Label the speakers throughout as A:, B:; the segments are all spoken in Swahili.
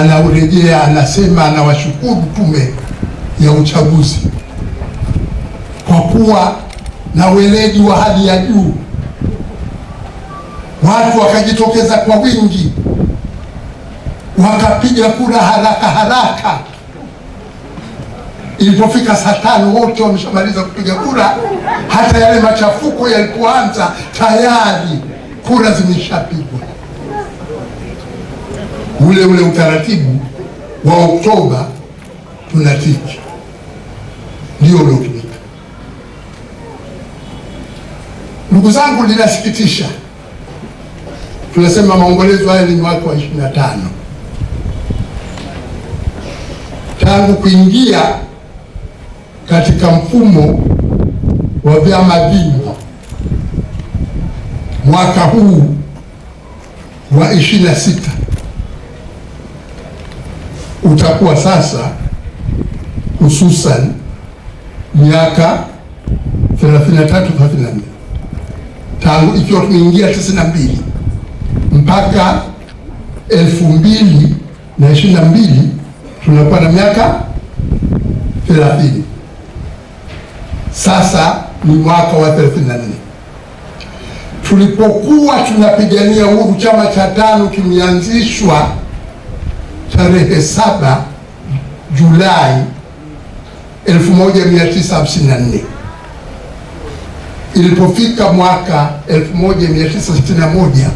A: anaurejea, anasema anawashukuru Tume ya Uchaguzi kwa kuwa na weledi wa hali ya juu. Watu wakajitokeza kwa wingi, wakapiga kura haraka haraka. Ilipofika saa 5 wote wameshamaliza kupiga kura. Hata yale machafuko yalipoanza tayari kura zimeshapigwa. Ule utaratibu wa Oktoba tunatiki ndio uliotumika. Ndugu zangu, linasikitisha. Tunasema maombolezo haya ni mwaka wa 25 tangu kuingia katika mfumo wa vyama vingi. Mwaka huu wa 26 utakuwa sasa hususan miaka 33-34 tangu ikiwa tumeingia 92 mpaka 2022 tunakuwa na miaka 30. Sasa ni mwaka wa 34. Tulipokuwa tunapigania uhuru, chama cha TANU kimeanzishwa tarehe 7 Julai 1954. Ilipofika mwaka 1961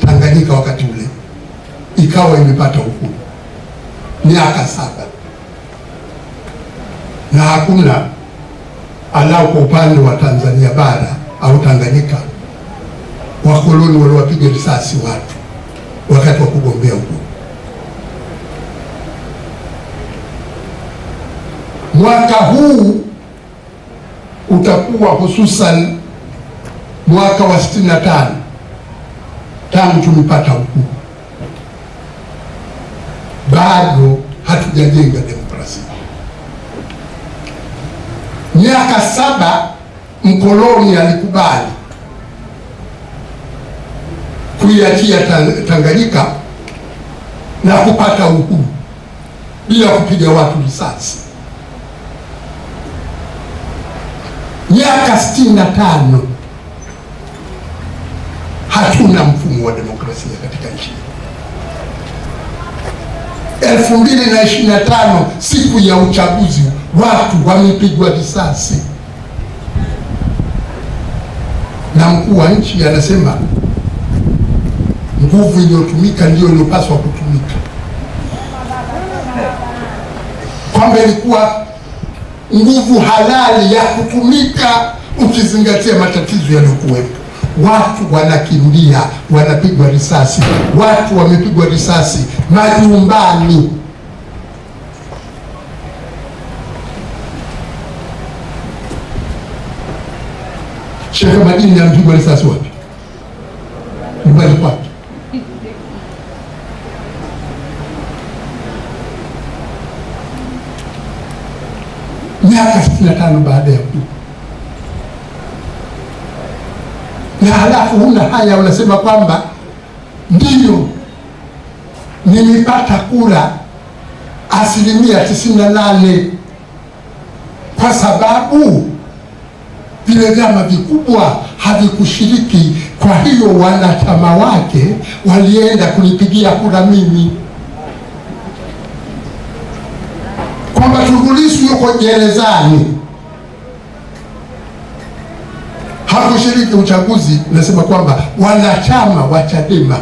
A: Tanganyika wakati ule ikawa imepata uhuru, miaka 7, na hakuna alau kwa upande wa Tanzania bara au Tanganyika wakoloni waliwapiga risasi watu wakati wa kugombea uhuru. Mwaka huu utakuwa hususan mwaka wa 65 tangu tumepata uhuru. Bado hatujajenga demokrasia. Miaka 7 mkoloni alikubali kuiachia Tanganyika na kupata uhuru bila kupiga watu risasi. Miaka 65 hatuna mfumo wa demokrasia katika nchi. 2025 siku ya uchaguzi watu wamepigwa risasi, na mkuu wa nchi anasema nguvu iliyotumika ndio iliyopaswa kutumika, kwamba ilikuwa nguvu halali ya kutumika ukizingatia matatizo yaliyokuwepo. Watu wanakimbia, wanapigwa risasi, watu wamepigwa risasi majumbani. Sheikh Madini amepigwa risasi wapi? Nyumbani kwake. Miaka 65 baada ya uhuru. Na halafu huna haya, unasema kwamba ndiyo nimepata kura 98% kwa sababu vile vyama vikubwa havikushiriki, kwa hiyo wanachama wake walienda kunipigia kura mimi. Kwamba Tundu Lissu yuko gerezani, hakushiriki uchaguzi, nasema kwamba wanachama wa Chadema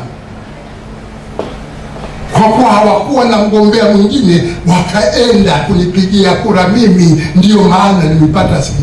A: kwa kuwa hawakuwa na mgombea mwingine wakaenda kunipigia kura mimi, ndiyo maana nimepata